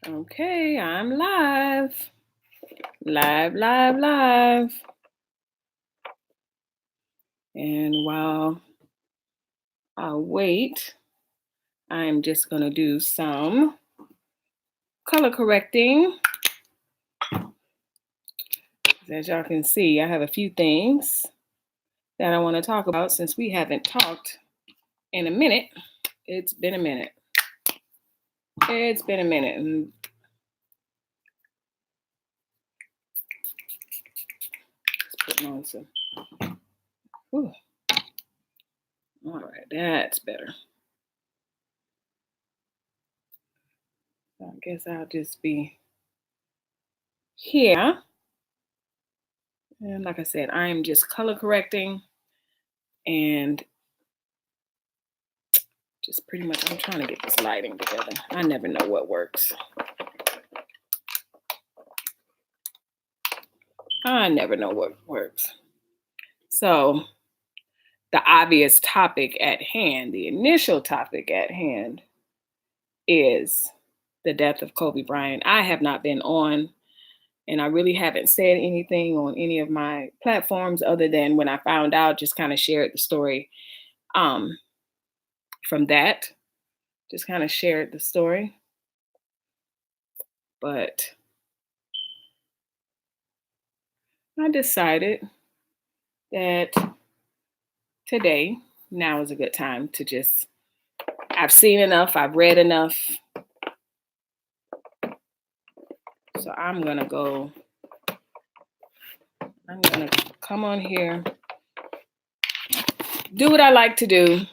Okay, I'm live. Live. And while I wait, I'm just going to do some color correcting. As y'all can see, I have a few things that I want to talk about since we haven't talked in a minute. It's been a minute. And putting on some. Ooh. All right, that's better. So I guess I'll just be here. And like I said, I'm just color correcting and just pretty much I'm trying to get this lighting together. I never know what works. So the obvious topic at hand, the initial topic at hand is the death of Kobe Bryant. I have not been on, and I really haven't said anything on any of my platforms other than when I found out, just kind of shared the story from that. Just kind of shared the story. But I decided that today, now is a good time to just, I've seen enough, I've read enough. So I'm gonna come on here, do what I like to do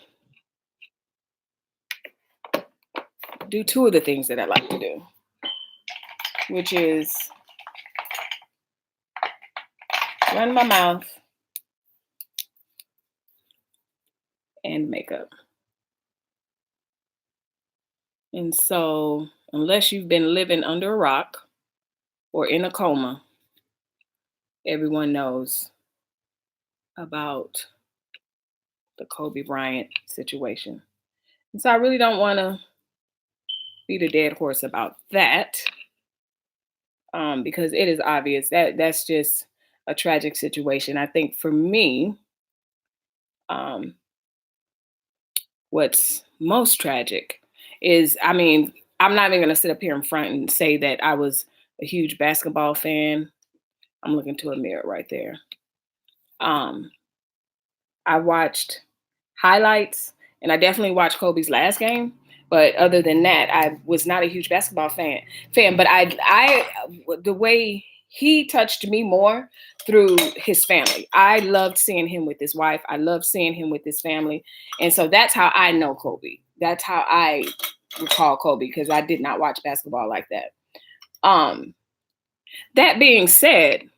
two of the things that I like to do, which is run my mouth and makeup. And so, unless you've been living under a rock or in a coma, everyone knows about the Kobe Bryant situation. And so I really don't want to beat a dead horse about that, because it is obvious that that's just a tragic situation. I think for me, what's most tragic is, I mean, I'm not even going to sit up here in front and say that I was a huge basketball fan. I'm looking to a mirror right there. I watched highlights, and I definitely watched Kobe's last game. But other than that, I was not a huge basketball fan. But I the way he touched me more through his family. I loved seeing him with his wife. I loved seeing him with his family. And so that's how I know Kobe. That's how I recall Kobe, because I did not watch basketball like that. That being said,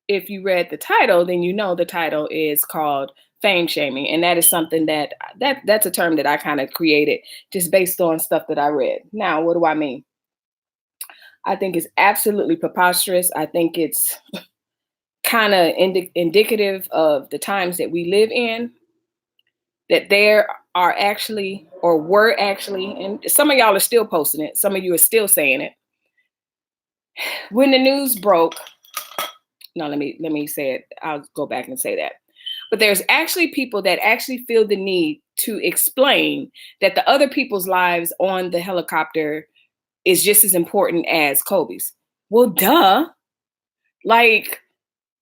if you read the title, then you know the title is called fame shaming. And that is something that's a term that I kind of created just based on stuff that I read. Now, what do I mean? I think it's absolutely preposterous. I think it's kind of indicative of the times that we live in, that there are actually, or were actually, and some of y'all are still posting it. Some of you are still saying it. When the news broke, no, let me say it. I'll go back and say that. But there's actually people that actually feel the need to explain that the other people's lives on the helicopter is just as important as Kobe's. Well, duh. Like,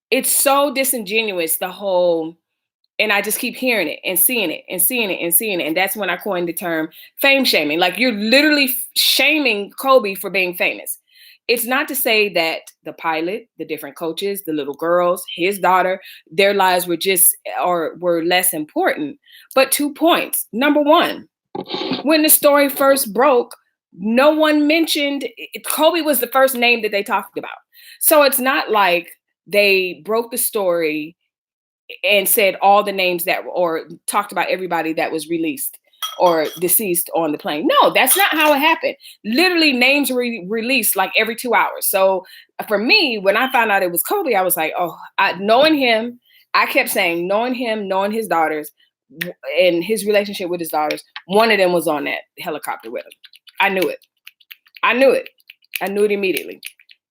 it's so disingenuous, the whole, and I just keep hearing it and seeing it and seeing it and seeing it. And that's when I coined the term fame shaming. Like, you're literally shaming Kobe for being famous. It's not to say that the pilot, the different coaches, the little girls, his daughter, their lives were less important. But 2 points. Number one, when the story first broke, no one mentioned Kobe was the first name that they talked about. So it's not like they broke the story and said all the names or talked about everybody that was released or deceased on the plane. No, that's not how it happened. Literally, names were released like every 2 hours. So for me, when I found out it was Kobe, I was like, oh, knowing him, I kept saying, knowing him, knowing his daughters and his relationship with his daughters, one of them was on that helicopter with him. I knew it. I knew it. I knew it immediately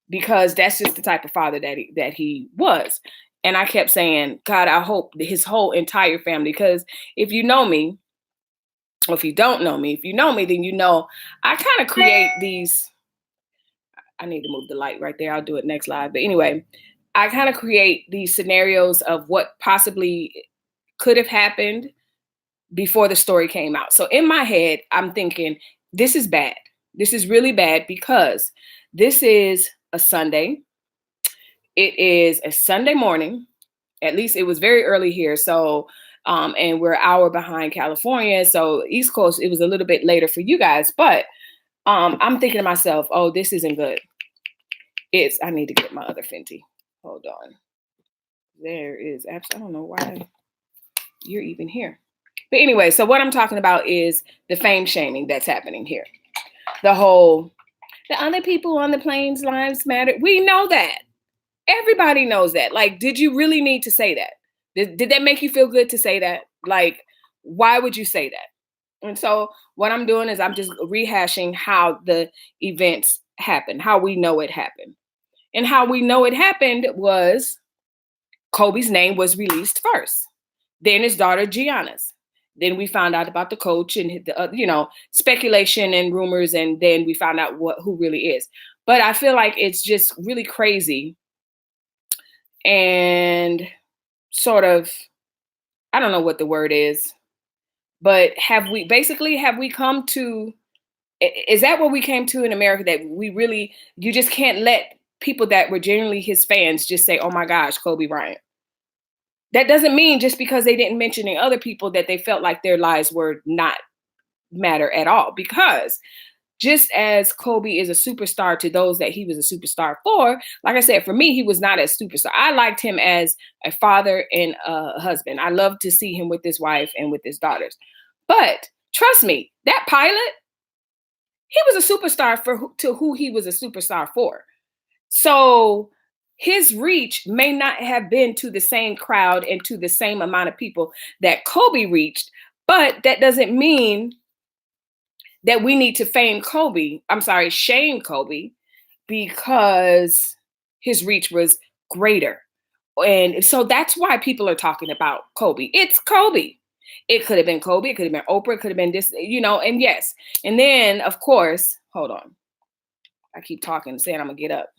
because that's just the type of father that he was. And I kept saying, God, I hope his whole entire family, because if you know me, or if you don't know me, if you know me, then you know I kind of create these. I need to move the light right there. I'll do it next live. But anyway, I kind of create these scenarios of what possibly could have happened before the story came out. So in my head, I'm thinking, this is bad. This is really bad because this is a Sunday. It is a Sunday morning. At least it was very early here. So, and we're an hour behind California. So East Coast, it was a little bit later for you guys. But I'm thinking to myself, oh, this isn't good. I need to get my other Fenty. Hold on. There is, I don't know why you're even here. But anyway, so what I'm talking about is the fame shaming that's happening here. The other people on the plane's lives matter. We know that. Everybody knows that. Like, did you really need to say that? Did that make you feel good to say that? Like, why would you say that? And so what I'm doing is I'm just rehashing how the events happened, how we know it happened. And how we know it happened was Kobe's name was released first, then his daughter Gianna's. Then we found out about the coach and the, speculation and rumors, and then we found out who really is. But I feel like it's just really crazy and sort of, I don't know what the word is, but have we come to, is that what we came to in America, that you just can't let people that were genuinely his fans just say, oh my gosh, Kobe Bryant. That doesn't mean just because they didn't mention the other people that they felt like their lives were not matter at all. Because just as Kobe is a superstar to those that he was a superstar for, like I said, for me, he was not a superstar. I liked him as a father and a husband. I loved to see him with his wife and with his daughters. But trust me, that pilot, he was a superstar to who he was a superstar for. So his reach may not have been to the same crowd and to the same amount of people that Kobe reached, but that doesn't mean that we need to shame Kobe because his reach was greater. And so that's why people are talking about Kobe. It's Kobe. It could have been Kobe. It could have been Oprah. It could have been this, and yes. And then, of course, hold on. I keep talking, saying I'm going to get up.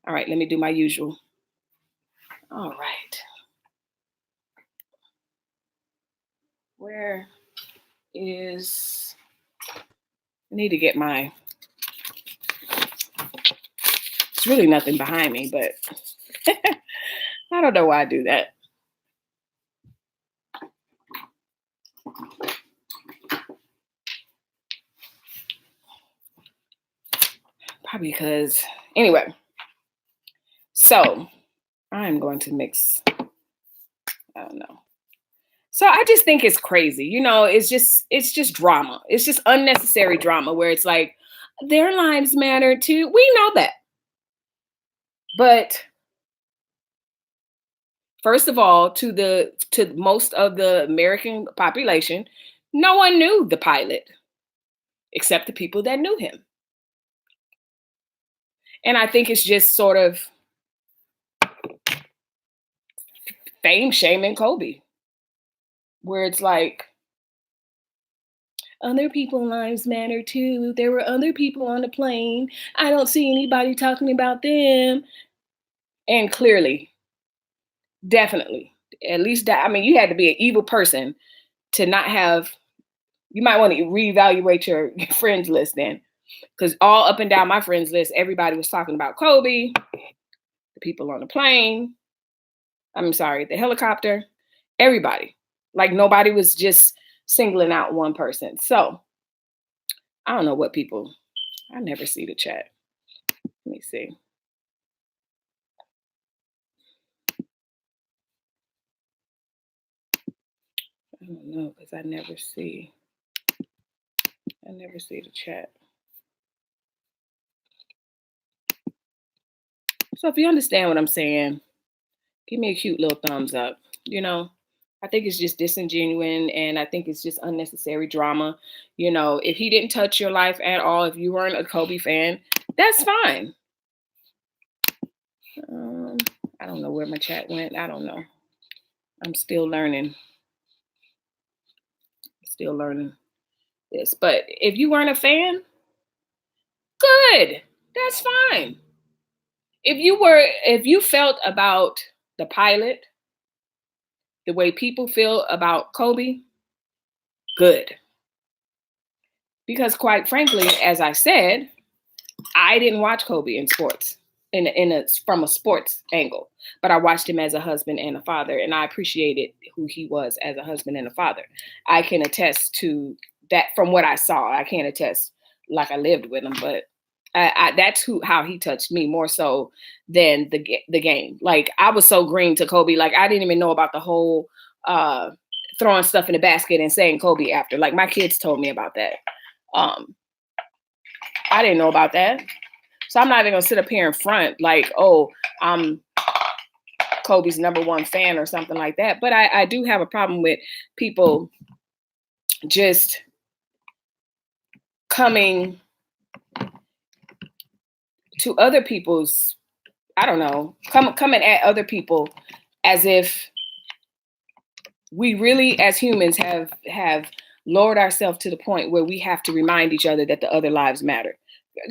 All right, let me do my usual. All right. Where is, I need to get it's really nothing behind me, but I don't know why I do that. Probably because, anyway. So I'm going to mix, I don't know. So I just think it's crazy. It's just drama. It's just unnecessary drama where it's like, their lives matter too. We know that. But first of all, to most of the American population, no one knew the pilot except the people that knew him. And I think it's just sort of fame shaming Kobe, where it's like, other people's lives matter too. There were other people on the plane. I don't see anybody talking about them. And clearly, definitely, at least that, I mean, you had to be an evil person to not have, you might want to reevaluate your friends list then. Because all up and down my friends list, everybody was talking about Kobe, the people on the plane. I'm sorry, the helicopter, everybody. Like nobody was just singling out one person. So I don't know what people, I never see the chat. Let me see. I don't know because I never see the chat. So if you understand what I'm saying, give me a cute little thumbs up, I think it's just disingenuous, and I think it's just unnecessary drama. If he didn't touch your life at all, if you weren't a Kobe fan, that's fine. I don't know where my chat went. I don't know. I'm still learning. Still learning this. But if you weren't a fan, good. That's fine. If you felt about the pilot the way people feel about Kobe, good. Because quite frankly, as I said, I didn't watch Kobe in sports from a sports angle, but I watched him as a husband and a father, and I appreciated who he was as a husband and a father. I can attest to that from what I saw. I can't attest like I lived with him, but that's how he touched me more so than the game. Like, I was so green to Kobe, like I didn't even know about the whole throwing stuff in the basket and saying Kobe after. Like, my kids told me about that. I didn't know about that. So I'm not even gonna sit up here in front like, oh, I'm Kobe's #1 fan or something like that. But I do have a problem with people just coming to other people's, I don't know, coming at other people as if we really, as humans, have lowered ourselves to the point where we have to remind each other that the other lives matter.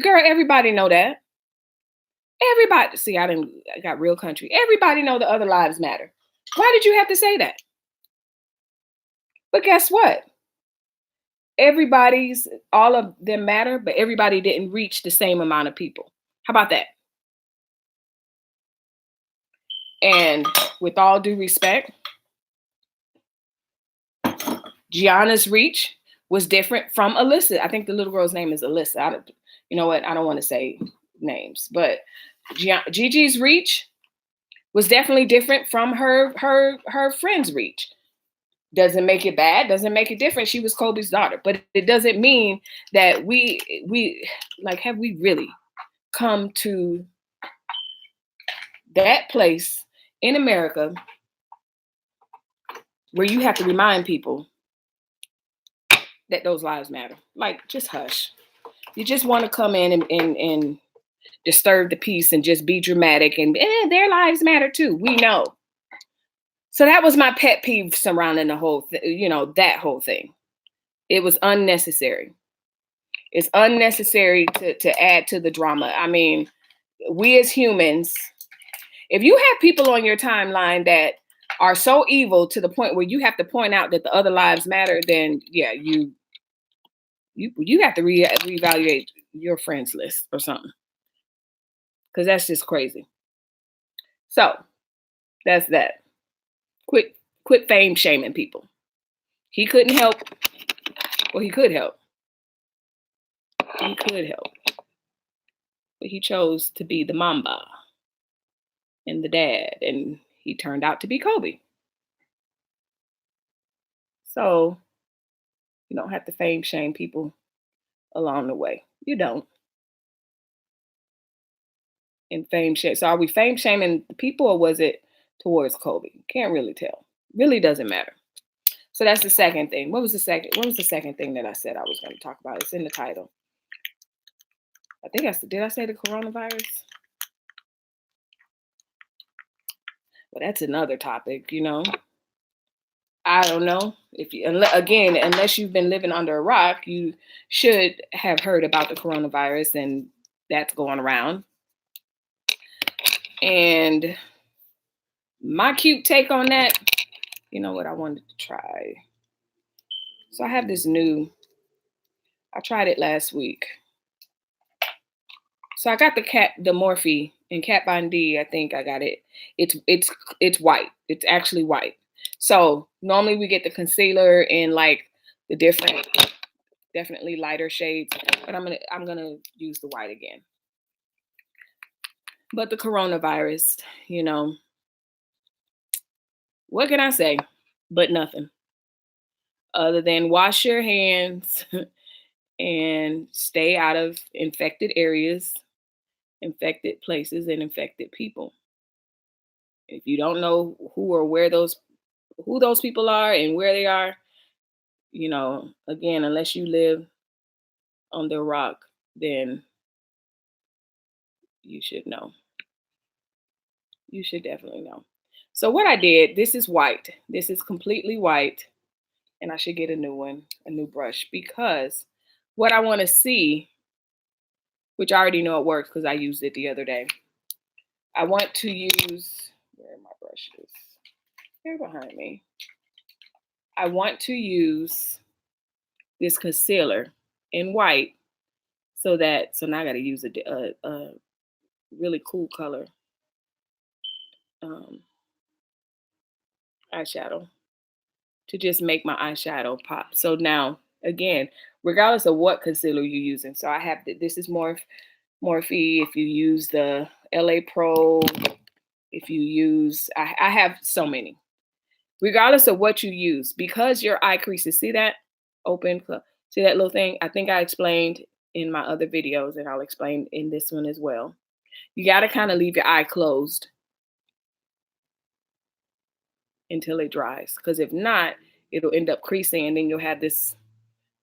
Girl, everybody know that. Everybody, see, I got real country. Everybody know the other lives matter. Why did you have to say that? But guess what? All of them matter, but everybody didn't reach the same amount of people. How about that? And with all due respect, Gianna's reach was different from Alyssa. I think the little girl's name is Alyssa. You know what? I don't want to say names, but Gigi's reach was definitely different from her friend's reach. Doesn't make it bad, doesn't make it different. She was Kobe's daughter, but it doesn't mean that we like, have we really come to that place in America where you have to remind people that those lives matter? Like, just hush. You just want to come in and disturb the peace and just be dramatic and their lives matter too. We know. So that was my pet peeve surrounding the whole that whole thing. It was unnecessary. It's unnecessary to add to the drama. I mean, we as humans, if you have people on your timeline that are so evil to the point where you have to point out that the other lives matter, then yeah, you have to reevaluate your friends list or something. Because that's just crazy. So that's that. Quit fame shaming people. He couldn't help. Well, he could help. He could help. But he chose to be the Mamba and the dad, and he turned out to be Kobe. So you don't have to fame shame people along the way. You don't. And fame shame. So are we fame shaming the people, or was it towards Kobe? Can't really tell. Really doesn't matter. So that's the second thing. What was the second thing that I said I was going to talk about? It's in the title. I think did I say the coronavirus? Well, that's another topic, I don't know. Unless you've been living under a rock, you should have heard about the coronavirus, and that's going around. And my cute take on that, you know what I wanted to try. So I have this I tried it last week. So I got the Morphe in Kat Von D. I think I got it. It's white. It's actually white. So normally we get the concealer in like the different, definitely lighter shades, but I'm gonna use the white again. But the coronavirus, what can I say? But nothing. Other than wash your hands and stay out of infected areas, infected places, and infected people. If you don't know who or where those who those people are and where they are, again, unless you live on the rock, then you should know. You should definitely know. So what I did, this is white. This is completely white. And I should get a new one, a new brush, because what I want to see, which I already know it works because I used it the other day. I want to use, where are my brushes? They're behind me. I want to use this concealer in white so now I got to use a really cool color eyeshadow to just make my eyeshadow pop. So now, again, regardless of what concealer you're using, so I have, this is Morphe. If you use the LA Pro, if you use, I have so many. Regardless of what you use, because your eye creases, see that? Open, see that little thing? I think I explained in my other videos, and I'll explain in this one as well. You got to kind of leave your eye closed until it dries, because if not, it'll end up creasing, and then you'll have this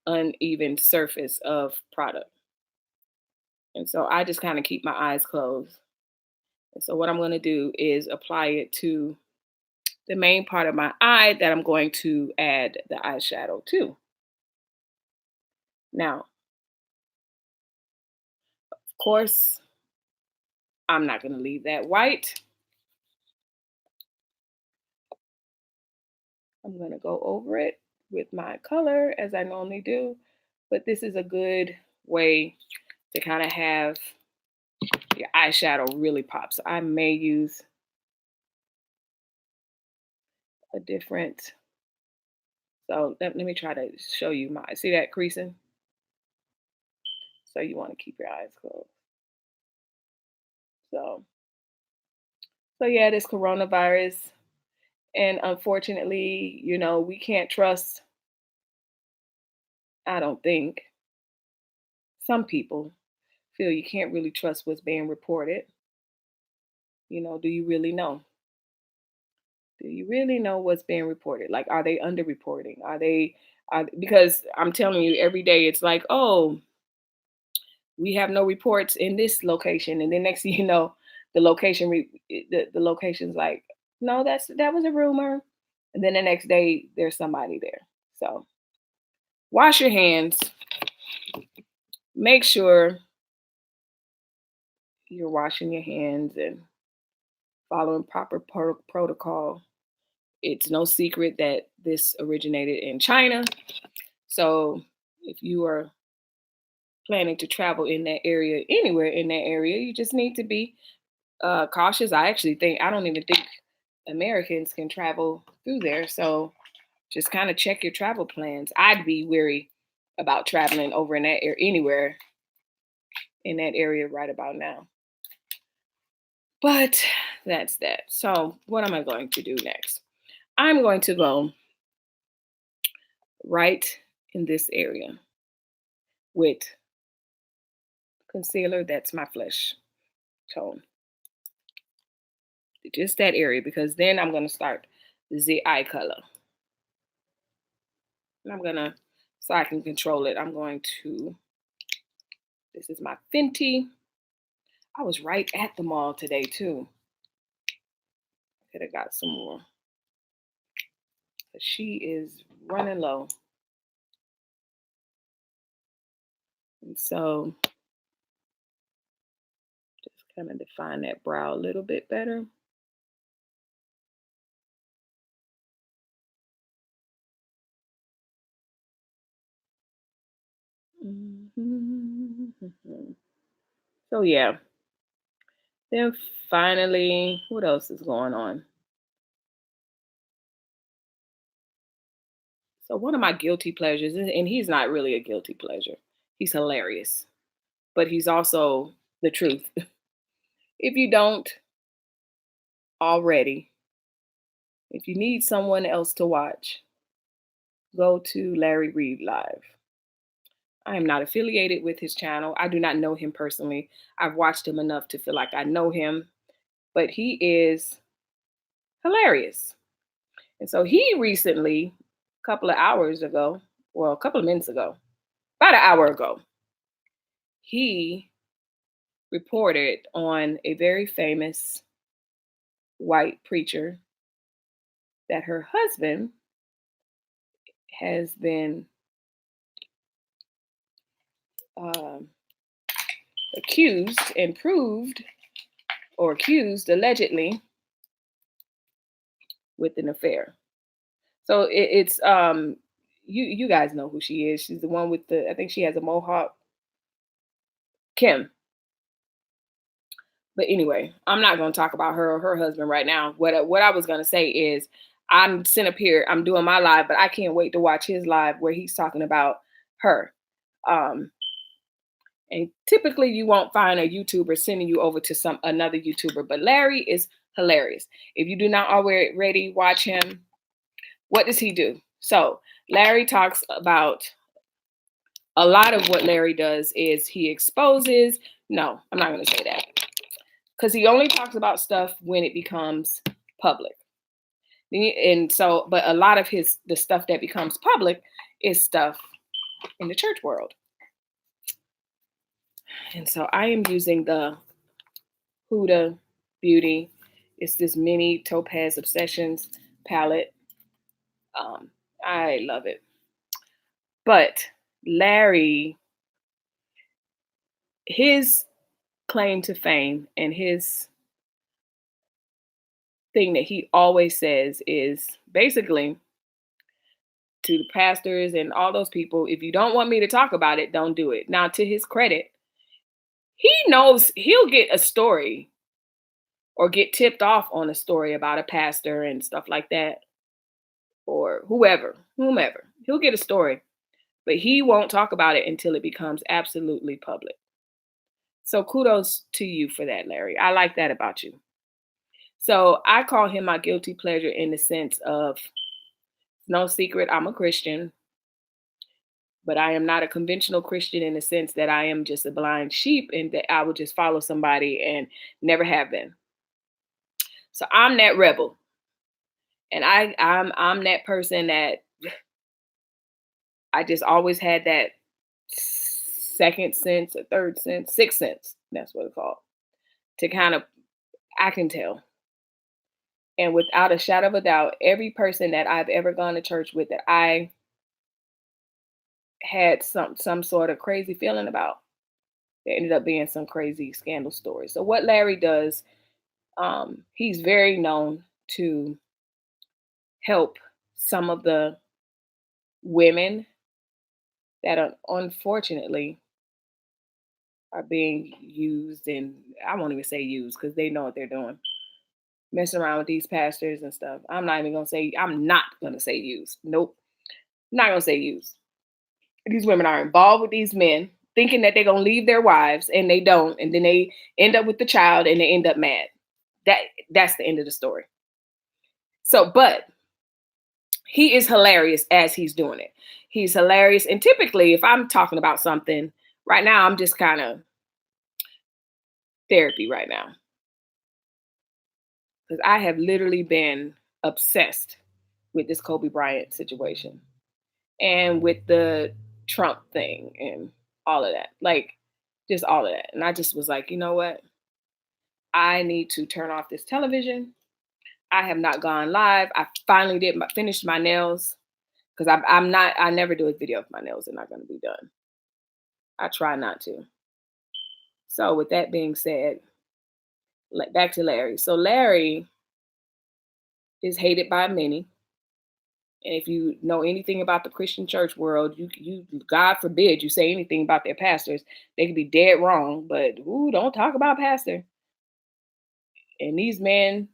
uneven surface of product. And so I just kind of keep my eyes closed. And so what I'm going to do is apply it to the main part of my eye that I'm going to add the eyeshadow to. Now, of course, I'm not going to leave that white. I'm going to go over it with my color as I normally do, but this is a good way to kind of have your eyeshadow really pop. So I may use a different, so let me try to show you my, see that creasing? So you want to keep your eyes closed. So yeah, this coronavirus, and unfortunately, we can't trust, I don't think, some people feel you can't really trust what's being reported. Do you really know? Do you really know what's being reported? Like, are they underreporting? Because I'm telling you, every day it's like, oh, we have no reports in this location, and then next thing you know, the location's like, no, that was a rumor, and then the next day there's somebody there. So wash your hands. Make sure you're washing your hands and following proper protocol. It's no secret that this originated in China. So if you are planning to travel in that area, anywhere in that area, you just need to be cautious. I don't even think Americans can travel through there. So just kind of check your travel plans. I'd be wary about traveling over in that area, anywhere in that area right about now. But that's that. So what am I going to do next? I'm going to go right in this area with concealer. That's my flesh tone. Just that area, because then I'm going to start the eye color. And so I can control it, this is my Fenty. I was right at the mall today too. Could have got some more. But she is running low. And so just kind of define that brow a little bit better. So yeah. Then finally, what else is going on? So one of my guilty pleasures, and he's not really a guilty pleasure. He's hilarious, but he's also the truth. If you don't already, if you need someone else to watch, go to Reid Live. I am not affiliated with his channel. I do not know him personally. I've watched him enough to feel like I know him, but he is hilarious. And so he recently, a couple of hours ago, well, a couple of minutes ago, about an hour ago, he reported on a very famous white preacher that her husband has been um, accused and proved, or accused allegedly, with an affair. So it's you guys know who she is. She's the one with the, I think she has a mohawk. Kim. But anyway, I'm not going to talk about her or her husband right now. What I was going to say is, I'm sitting up here, I'm doing my live, but I can't wait to watch his live where he's talking about her. Um, and typically you won't find a YouTuber sending you over to some another YouTuber, but Larry is hilarious. If you do not already watch him, what does he do? So Larry talks about, a lot of what Larry does is he exposes. No, I'm not going to say that, because he only talks about stuff when it becomes public. And so, but a lot of the stuff that becomes public is stuff in the church world. And so I am using the HudaBeauty. It's this mini Topaz Obsessions palette. I love it. But Larry, his claim to fame and his thing that he always says is basically to the pastors and all those people, if you don't want me to talk about it, don't do it. Now, to his credit, he knows he'll get a story or get tipped off on a story about a pastor and stuff like that, or whomever. He'll get a story, but he won't talk about it until it becomes absolutely public. So kudos to you for that, Larry. I like that about you. So I call him my guilty pleasure in the sense of, no secret, I'm a Christian, but I am not a conventional Christian in the sense that I am just a blind sheep and that I would just follow somebody, and never have been. So I'm that rebel. And I'm that person that I just always had that second sense, a third sense, sixth sense. That's what it's called. To kind of, I can tell. And without a shadow of a doubt, every person that I've ever gone to church with that I had some sort of crazy feeling about, there ended up being some crazy scandal stories. So what Larry does, he's very known to help some of the women that are unfortunately are being used, and I won't even say used because they know what they're doing, messing around with these pastors and stuff. I'm not gonna say used. Nope. I'm not gonna say used. These women are involved with these men, thinking that they're gonna leave their wives, and they don't, and then they end up with the child and they end up mad. That's the end of the story. So, but he is hilarious as he's doing it. He's hilarious. And typically, if I'm talking about something right now, I'm just kind of therapy right now. Because I have literally been obsessed with this Kobe Bryant situation and with the Trump thing and all of that. Like, just all of that. And I just was like, you know what? I need to turn off this television. I have not gone live. I finally finished my nails, because I never do a video of my nails. They're not going to be done. I try not to. So with that being said, back to Larry. So Larry is hated by many. And if you know anything about the Christian church world, you God forbid you say anything about their pastors, they could be dead wrong. But don't talk about pastor. And these men,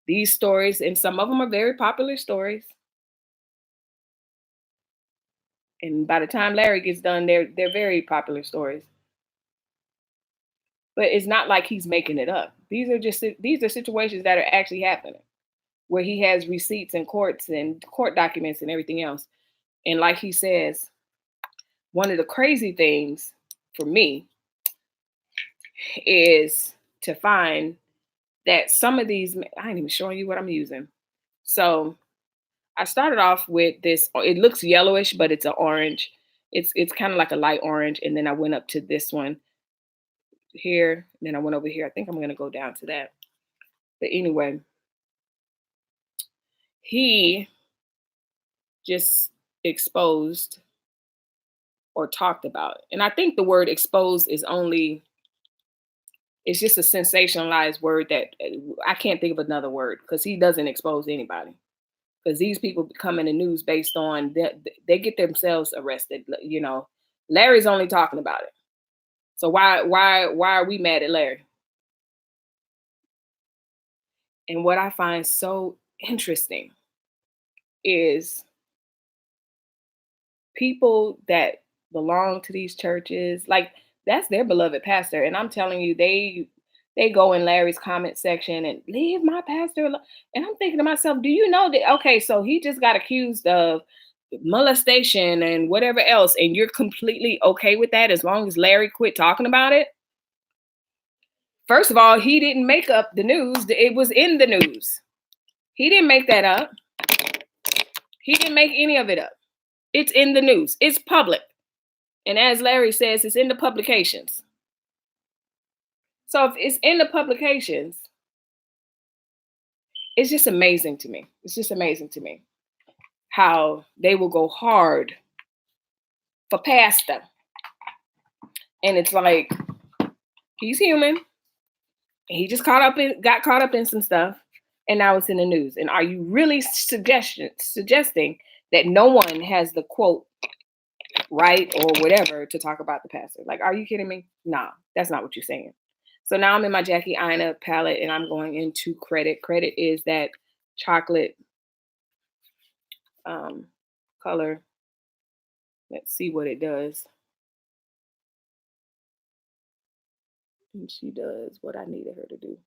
these stories, and some of them are very popular stories. And by the time Larry gets done, they're very popular stories. But it's not like he's making it up. These are situations that are actually happening, where he has receipts and courts and court documents and everything else. And like he says, one of the crazy things for me is to find that some of these, I ain't even showing you what I'm using. So I started off with this. It looks yellowish, but it's an orange. It's kind of like a light orange, and then I went up to this one here. And then I went over here. I think I'm gonna go down to that. But anyway, he just exposed or talked about. And I think the word exposed is only, it's just a sensationalized word that I can't think of another word because he doesn't expose anybody. Because these people come in the news based on that they get themselves arrested. You know, Larry's only talking about it. So why are we mad at Larry? And what I find so interesting is people that belong to these churches, like that's their beloved pastor. And I'm telling you, they go in Larry's comment section and leave my pastor alone. And I'm thinking to myself, do you know that okay, so he just got accused of molestation and whatever else, and you're completely okay with that as long as Larry quit talking about it? First of all, he didn't make up the news. It was in the news. He didn't make that up. He didn't make any of it up. It's in the news. It's public. And as Larry says, it's in the publications. So if it's in the publications, it's just amazing to me. It's just amazing to me how they will go hard for pastor. And it's like, he's human. He just got caught up in some stuff. And now it's in the news. And are you really suggesting that no one has the quote right or whatever to talk about the pastor? Like, are you kidding me? Nah, that's not what you're saying. So now I'm in my Jackie Aina palette and I'm going into Credit. Credit is that chocolate color. Let's see what it does. And she does what I needed her to do.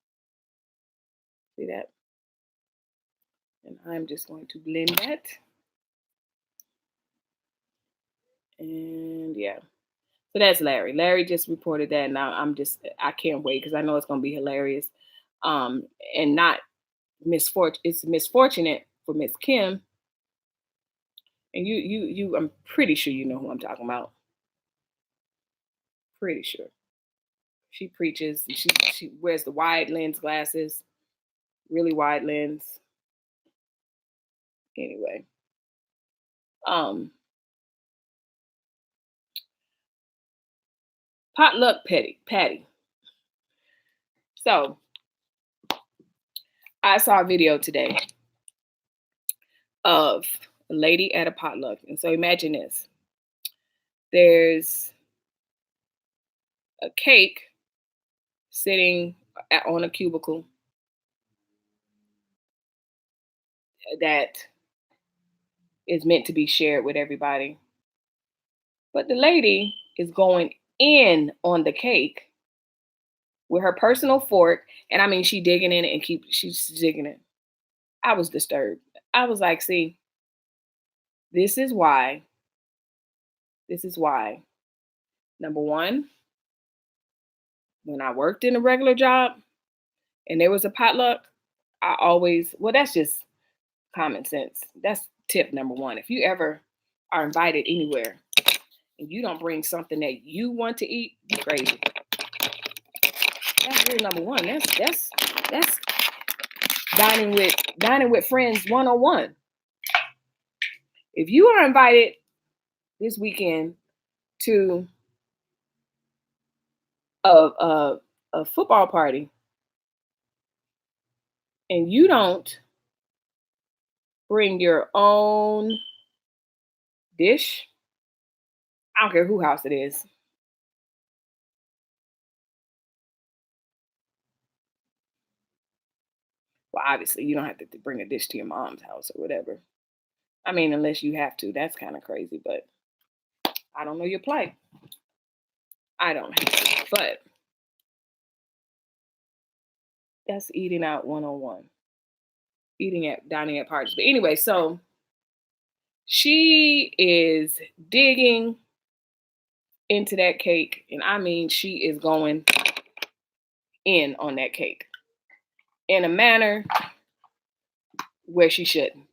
See that? And I'm just going to blend that. And yeah. So that's Larry. Larry just reported that. Now I can't wait because I know it's going to be hilarious. And not misfortune. It's misfortunate for Miss Kim. And you, I'm pretty sure you know who I'm talking about. Pretty sure. She preaches. She wears the wide lens glasses, really wide lens. Anyway, PotLuck Patty. So I saw a video today of a lady at a potluck, and so imagine this: there's a cake sitting on a cubicle that is meant to be shared with everybody. But the lady is going in on the cake with her personal fork. And I mean, she digging in it and she's digging it. I was disturbed. I was like, see, this is why, number one, when I worked in a regular job and there was a potluck, that's just common sense. That's tip number one. If you ever are invited anywhere and you don't bring something that you want to eat, you crazy. That's rule number one. That's dining with friends 101. If you are invited this weekend to a football party and you don't bring your own dish, I don't care who house it is. Well, obviously, you don't have to bring a dish to your mom's house or whatever. I mean, unless you have to. That's kind of crazy, but I don't know your plight. I don't have to. But that's eating out 101. Dining at parties. But anyway, so she is digging into that cake. And I mean, she is going in on that cake in a manner where she shouldn't.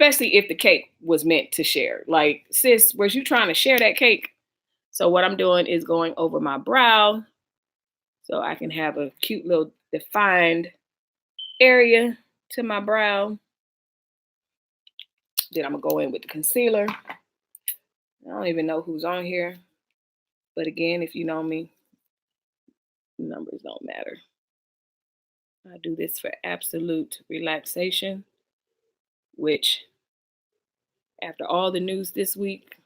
especially if the cake was meant to share. Like, sis, was you trying to share that cake? So what I'm doing is going over my brow so I can have a cute little defined area to my brow. Then I'm gonna go in with the concealer. I don't even know who's on here, but again, if you know me, numbers don't matter. I do this for absolute relaxation, which after all the news this week,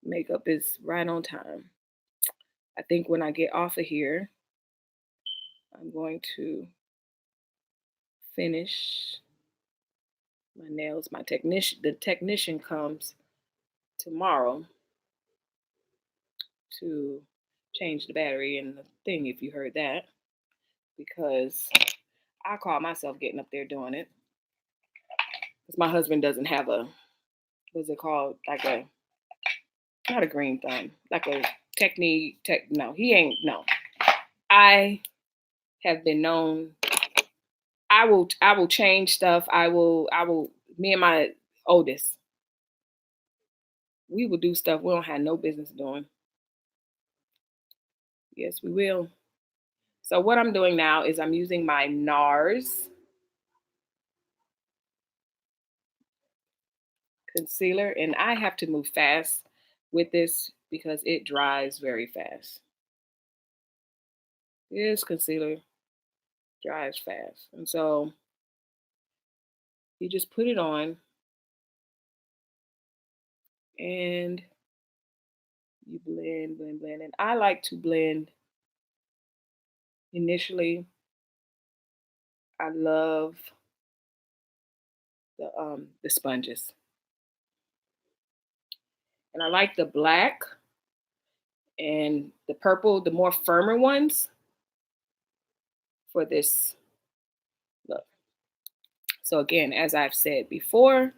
makeup is right on time. I think when I get off of here, I'm going to finish my nails. The technician comes tomorrow to change the battery in the thing, if you heard that, because I call myself getting up there doing it. Because my husband doesn't have what's it called? Not a green thumb, like a no, he ain't, no. I have been known, I will change stuff. Me and my oldest, we will do stuff we don't have no business doing. Yes, we will. So what I'm doing now is I'm using my NARS concealer, and I have to move fast with this because it dries very fast. This concealer dries fast. And so you just put it on and you blend, blend, blend. And I like to blend initially. I love the sponges. And I like the black and the purple, the more firmer ones for this look. So again, as I've said before,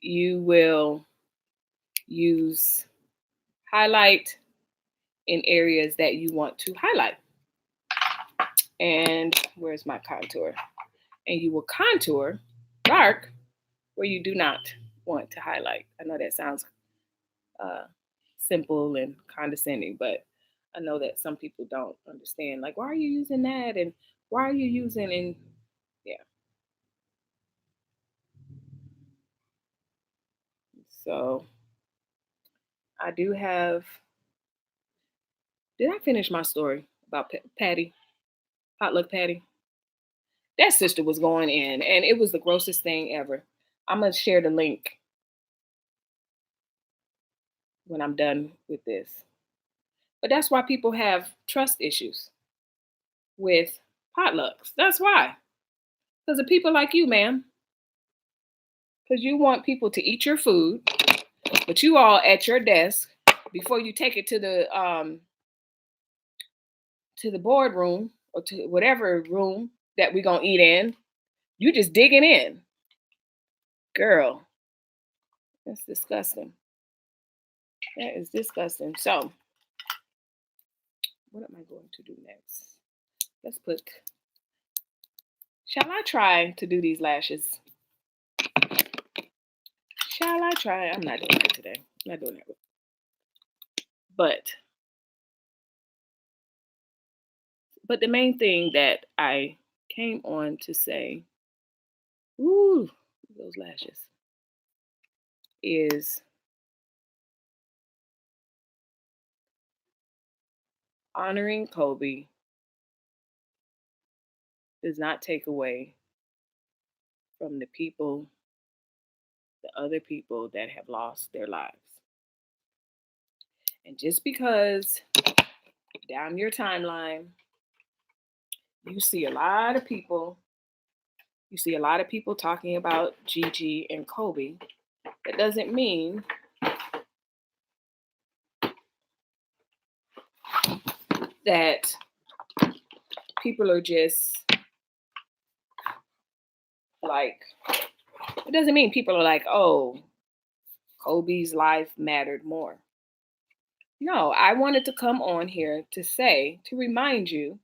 you will use highlight in areas that you want to highlight. And where's my contour? And you will contour dark where you do not want to highlight. I know that sounds simple and condescending, but I know that some people don't understand. Like, why are you using that? And why are you using, and yeah. So I do have, did I finish my story about Patty, PotLuck Patty? That sister was going in, and it was the grossest thing ever. I'm going to share the link when I'm done with this. But that's why people have trust issues with potlucks. That's why. Because of people like you, ma'am. Because you want people to eat your food, but you all at your desk before you take it to the boardroom or to whatever room that we're gonna eat in, you just digging in. Girl, that's disgusting. That is disgusting. So, what am I going to do next? Let's put, shall I try to do these lashes? Shall I try? I'm not doing it today. I'm not doing it. But the main thing that I came on to say, ooh, those lashes, is honoring Kobe does not take away from the people, the other people that have lost their lives. And just because down your timeline, you see a lot of people talking about Gigi and Kobe, that doesn't mean that people are just like, it doesn't mean people are like, oh, Kobe's life mattered more. No, I wanted to come on here to remind you,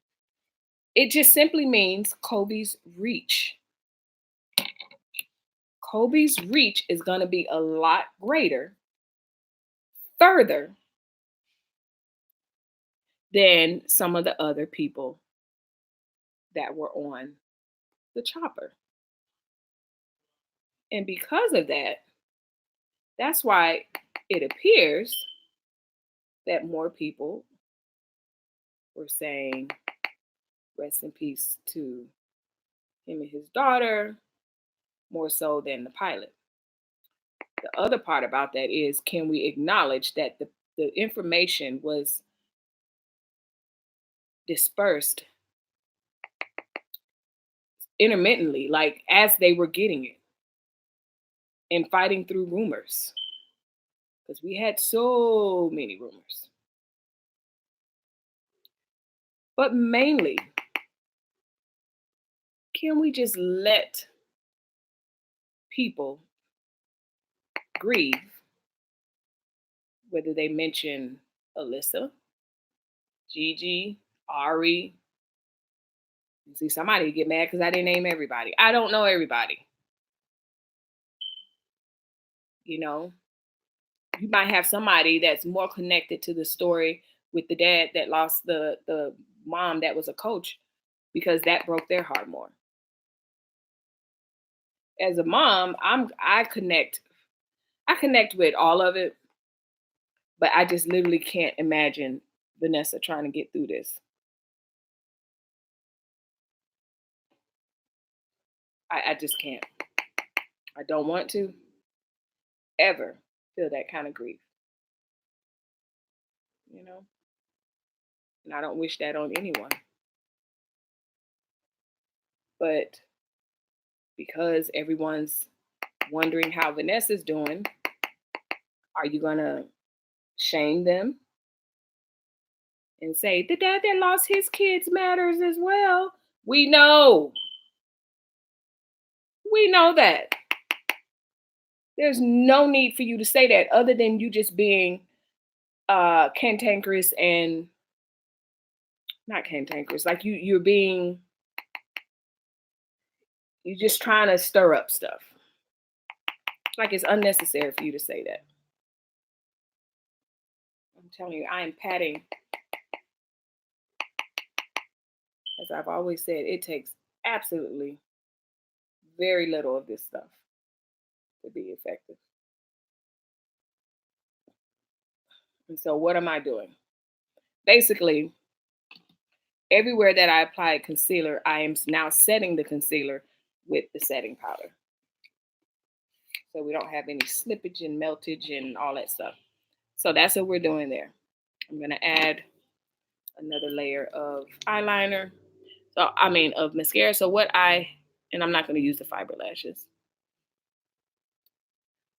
it just simply means Kobe's reach. Kobe's reach is going to be a lot greater, further than some of the other people that were on the chopper. And because of that, that's why it appears that more people were saying rest in peace to him and his daughter, more so than the pilot. The other part about that is, can we acknowledge that the information was dispersed intermittently, like as they were getting it and fighting through rumors? Because we had so many rumors. But mainly, can we just let people grieve, whether they mention Alyssa, Gigi, Ari? See, somebody get mad because I didn't name everybody. I don't know everybody. You know, you might have somebody that's more connected to the story with the dad that lost the mom that was a coach, because that broke their heart more. As a mom, I connect with all of it, but I just literally can't imagine Vanessa trying to get through this. I just can't. I don't want to ever feel that kind of grief, you know? And I don't wish that on anyone. But because everyone's wondering how Vanessa's doing, are you going to shame them and say, the dad that lost his kids matters as well? We know. We know that. There's no need for you to say that, other than you just being cantankerous and not cantankerous. Like you're just trying to stir up stuff. Like it's unnecessary for you to say that. I'm telling you, I am patting. As I've always said, it takes absolutely very little of this stuff to be effective. And so what am I doing? Basically, everywhere that I applied concealer, I am now setting the concealer with the setting powder, so we don't have any slippage and meltage and all that stuff. So that's what we're doing there. I'm going to add another layer of eyeliner. Of mascara. So and I'm not going to use the fiber lashes.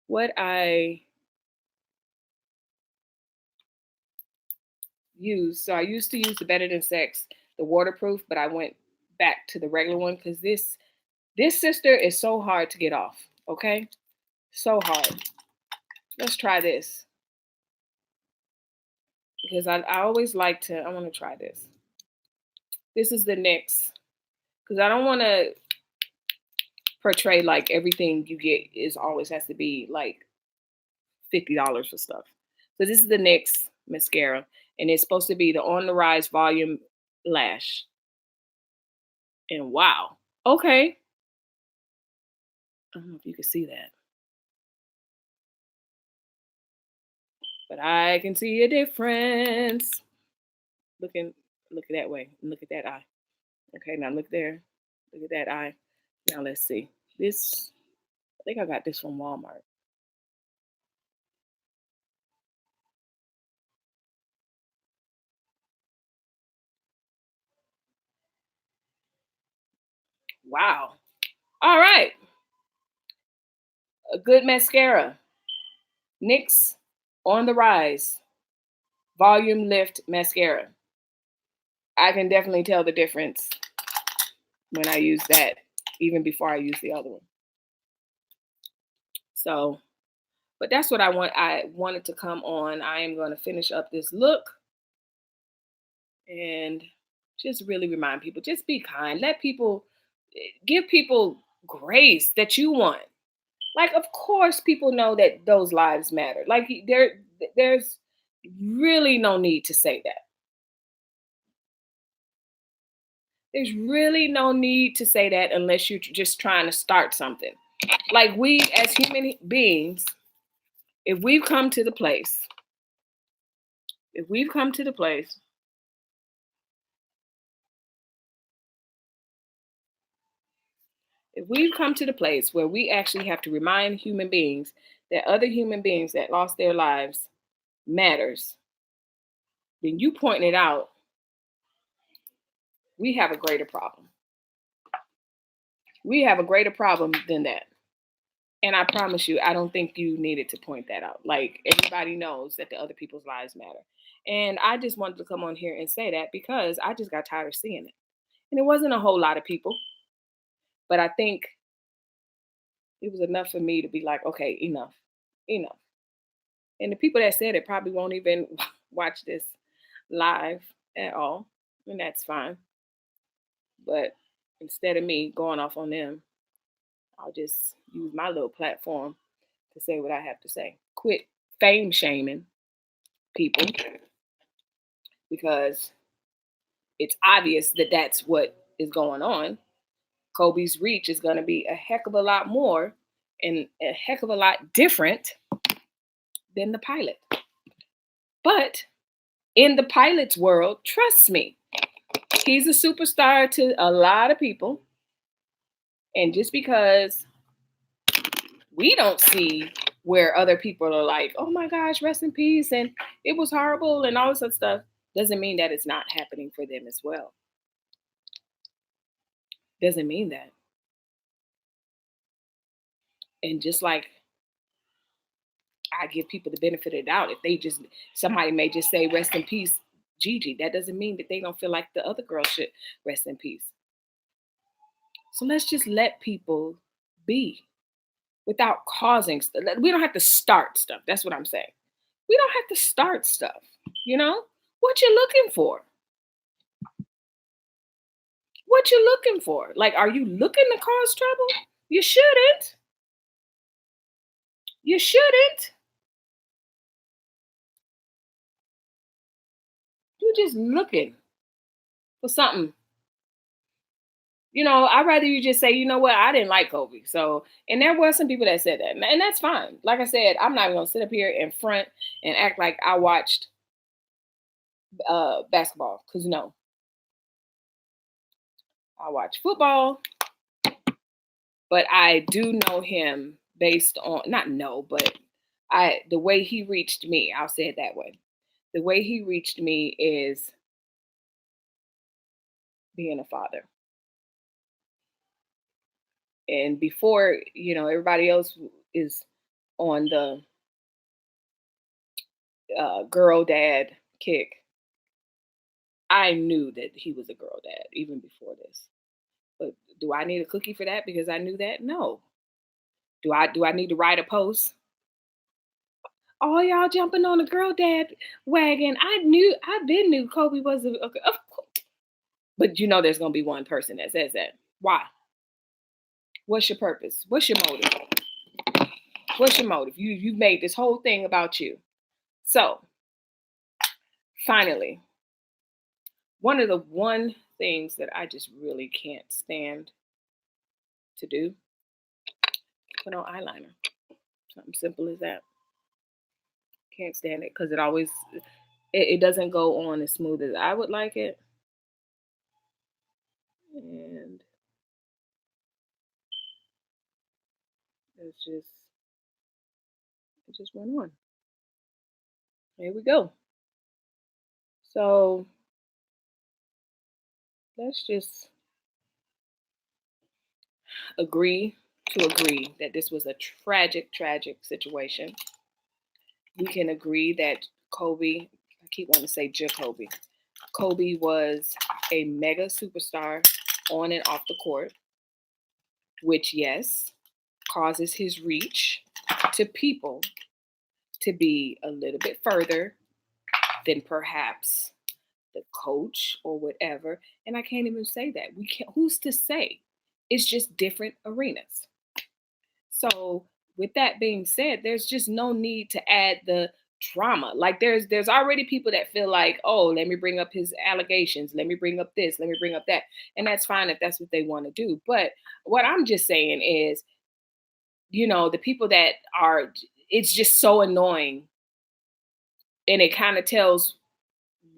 What I use, so I used to use the Better Than Sex, the waterproof, but I went back to the regular one because this sister is so hard to get off, okay? So hard. Let's try this. Because I always like to, I want to try this. This is the NYX, because I don't want to portray like everything you get is always has to be like $50 for stuff. So this is the NYX mascara, and it's supposed to be the On the Rise Volume Lash. And wow, okay. I don't know if you can see that, but I can see a difference. Look that way, and look at that eye. Okay, now look there. Look at that eye. Now let's see. This, I think I got this from Walmart. Wow. All right. A good mascara. NYX On the Rise Volume Lift Mascara. I can definitely tell the difference when I use that, even before I use the other one. So, but that's what I wanted to come on. I am going to finish up this look and just really remind people, just be kind. Give people grace that you want. Like, of course, people know that those lives matter. Like, there's really no need to say that. There's really no need to say that unless you're just trying to start something. Like, we as human beings, if we've come to the place, if we've come to the place, if we've come to the place where we actually have to remind human beings that other human beings that lost their lives matters, then you pointing it out, we have a greater problem. We have a greater problem than that. And I promise you, I don't think you needed to point that out. Like, everybody knows that the other people's lives matter. And I just wanted to come on here and say that because I just got tired of seeing it. And it wasn't a whole lot of people, but I think it was enough for me to be like, okay, enough, enough. And the people that said it probably won't even watch this live at all. And that's fine. But instead of me going off on them, I'll just use my little platform to say what I have to say. Quit fame shaming people because it's obvious that that's what is going on. Kobe's reach is going to be a heck of a lot more and a heck of a lot different than the pilot. But in the pilot's world, trust me, he's a superstar to a lot of people. And just because we don't see where other people are like, oh my gosh, rest in peace, and it was horrible and all this other stuff, doesn't mean that it's not happening for them as well. Doesn't mean that. And just like I give people the benefit of the doubt, if they just, somebody may just say rest in peace, Gigi, that doesn't mean that they don't feel like the other girl should rest in peace. So let's just let people be without causing stuff. We don't have to start stuff. That's what I'm saying. We don't have to start stuff. You know what you're looking for? What you looking for? Like, are you looking to cause trouble? You shouldn't. You shouldn't. You're just looking for something. You know, I'd rather you just say, you know what, I didn't like Kobe. So, and there were some people that said that, and that's fine. Like I said, I'm not even gonna sit up here in front and act like I watched basketball, because no, I watch football, but I do know him based on not know, but the way he reached me. I'll say it that way. The way he reached me is being a father. And before, everybody else is on the girl dad kick, I knew that he was a girl dad even before this. But do I need a cookie for that because I knew that? No. Do I need to write a post? All y'all jumping on the girl dad wagon. I've been knew Kobe was of course. But there's gonna be one person that says that. Why? What's your purpose? What's your motive? What's your motive? You've made this whole thing about you. So finally, one things that I just really can't stand to do, put on eyeliner. Something simple as that. Can't stand it because it doesn't go on as smooth as I would like it. And it just went on. Here we go. So let's just agree that this was a tragic, tragic situation. We can agree that Kobe, I keep wanting to say Jacoby, Kobe was a mega superstar on and off the court, which, yes, causes his reach to people to be a little bit further than perhaps the coach or whatever. And I can't even say that. We can't. Who's to say? It's just different arenas. So with that being said, there's just no need to add the drama. Like there's already people that feel like, oh, let me bring up his allegations, let me bring up this, let me bring up that. And that's fine if that's what they want to do. But what I'm just saying is, the people that are, it's just so annoying. And it kind of tells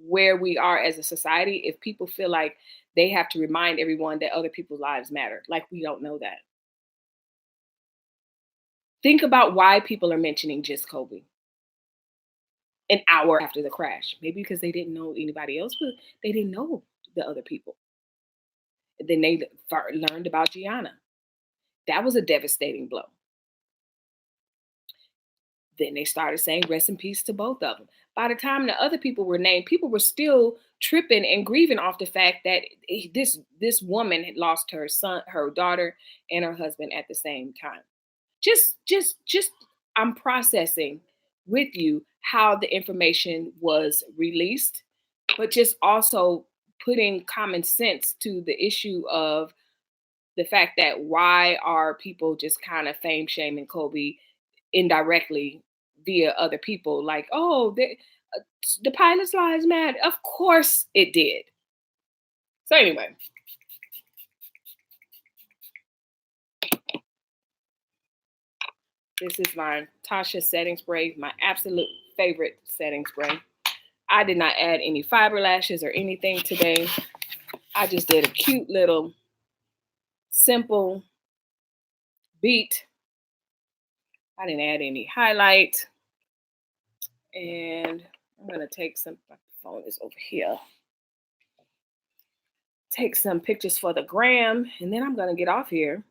where we are as a society if people feel like they have to remind everyone that other people's lives matter. Like we don't know that. Think about why people are mentioning just Kobe an hour after the crash. Maybe because they didn't know anybody else, but they didn't know the other people. Then they learned about Gianna. That was a devastating blow. Then they started saying rest in peace to both of them. By the time the other people were named, people were still tripping and grieving off the fact that this woman had lost her son, her daughter, and her husband at the same time. Just I'm processing with you how the information was released, but just also putting common sense to the issue of the fact that why are people just kind of fame shaming Kobe indirectly via other people? Like, oh, the pilot's lives matter. Of course it did. So anyway, this is my Tasha setting spray, my absolute favorite setting spray. I did not add any fiber lashes or anything today. I just did a cute little simple beat. I didn't add any highlight. And I'm going to take some, my phone is over here. Take some pictures for the gram. And then I'm going to get off here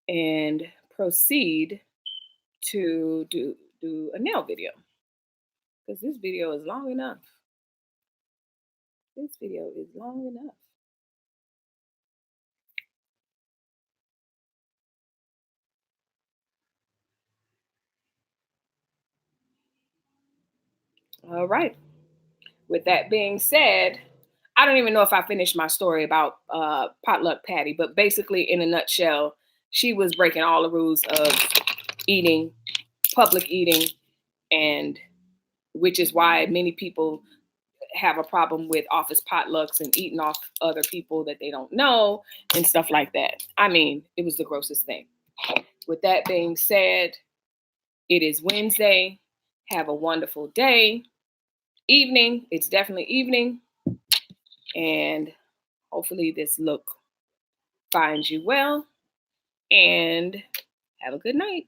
and proceed to do a nail video. Because this video is long enough. This video is long enough. All right. With that being said, I don't even know if I finished my story about PotLuck Patty, but basically, in a nutshell, she was breaking all the rules of eating, public eating, and which is why many people have a problem with office potlucks and eating off other people that they don't know and stuff like that. I mean, it was the grossest thing. With that being said, it is Wednesday. Have a wonderful day. Evening. It's definitely evening. And hopefully this look finds you well. And have a good night.